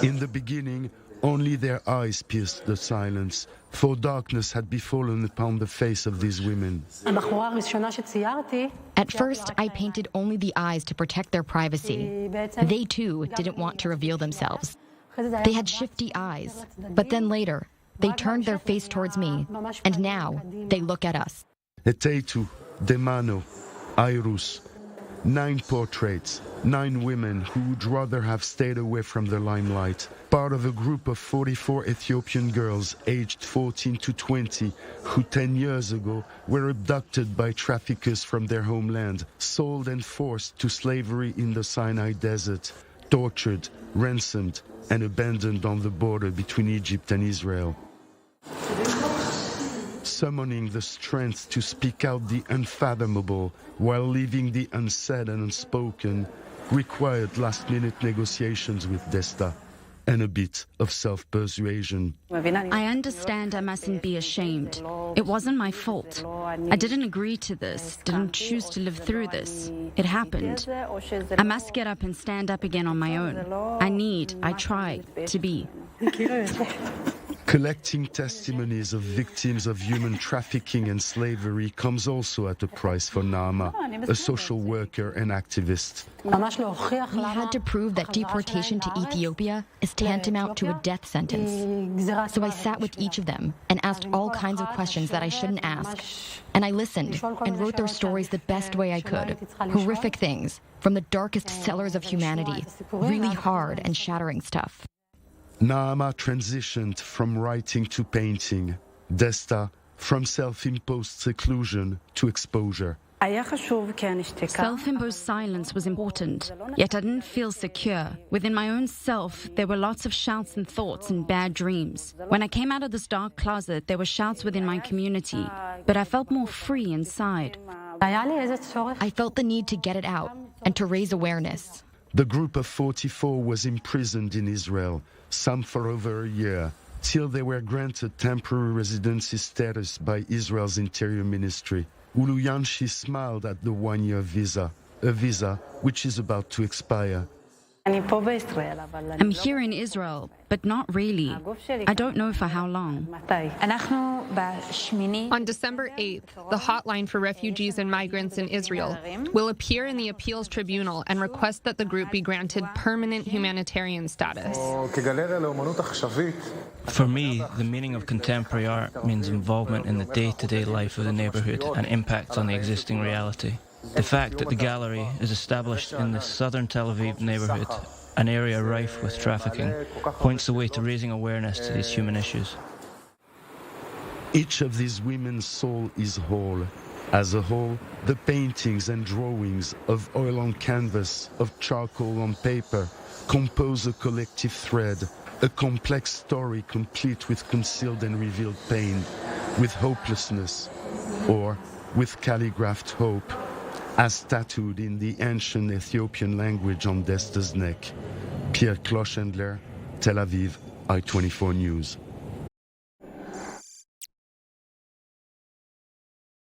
In the beginning, only their eyes pierced the silence, for darkness had befallen upon the face of these women. At first, I painted only the eyes to protect their privacy. They, too, didn't want to reveal themselves. They had shifty eyes, but then later, they turned their face towards me, and now they look at us. Eteitu, Demano, Airus, 9 portraits, 9 women who would rather have stayed away from the limelight, part of a group of 44 Ethiopian girls aged 14 to 20 who 10 years ago were abducted by traffickers from their homeland, sold and forced to slavery in the Sinai desert, tortured, ransomed, and abandoned on the border between Egypt and Israel. Summoning the strength to speak out the unfathomable while leaving the unsaid and unspoken required last-minute negotiations with Desta and a bit of self-persuasion. I understand I mustn't be ashamed. It wasn't my fault. I didn't agree to this, didn't choose to live through this. It happened. I must get up and stand up again on my own. I try to be. Collecting testimonies of victims of human trafficking and slavery comes also at a price for Naama, a social worker and activist. We had to prove that deportation to Ethiopia is tantamount to a death sentence. So I sat with each of them and asked all kinds of questions that I shouldn't ask. And I listened and wrote their stories the best way I could. Horrific things from the darkest cellars of humanity, really hard and shattering stuff. Naama transitioned from writing to painting, Desta from self-imposed seclusion to exposure. Self-imposed silence was important, yet I didn't feel secure. Within my own self, there were lots of shouts and thoughts and bad dreams. When I came out of this dark closet, there were shouts within my community, but I felt more free inside. I felt the need to get it out and to raise awareness. The group of 44 was imprisoned in Israel, some for over a year, till they were granted temporary residency status by Israel's Interior Ministry. Uluyanshi smiled at the one-year visa, a visa which is about to expire. I'm here in Israel, but not really. I don't know for how long. On December 8th, the hotline for refugees and migrants in Israel will appear in the Appeals Tribunal and request that the group be granted permanent humanitarian status. For me, the meaning of contemporary art means involvement in the day-to-day life of the neighborhood and impact on the existing reality. The fact that the gallery is established in the southern Tel Aviv neighborhood, an area rife with trafficking, points the way to raising awareness to these human issues. Each of these women's soul is whole. As a whole, the paintings and drawings of oil on canvas, of charcoal on paper, compose a collective thread, a complex story complete with concealed and revealed pain, with hopelessness, or with calligraphed hope, as tattooed in the ancient Ethiopian language on Desta's neck. Pierre Clochendler, Tel Aviv, I-24 News.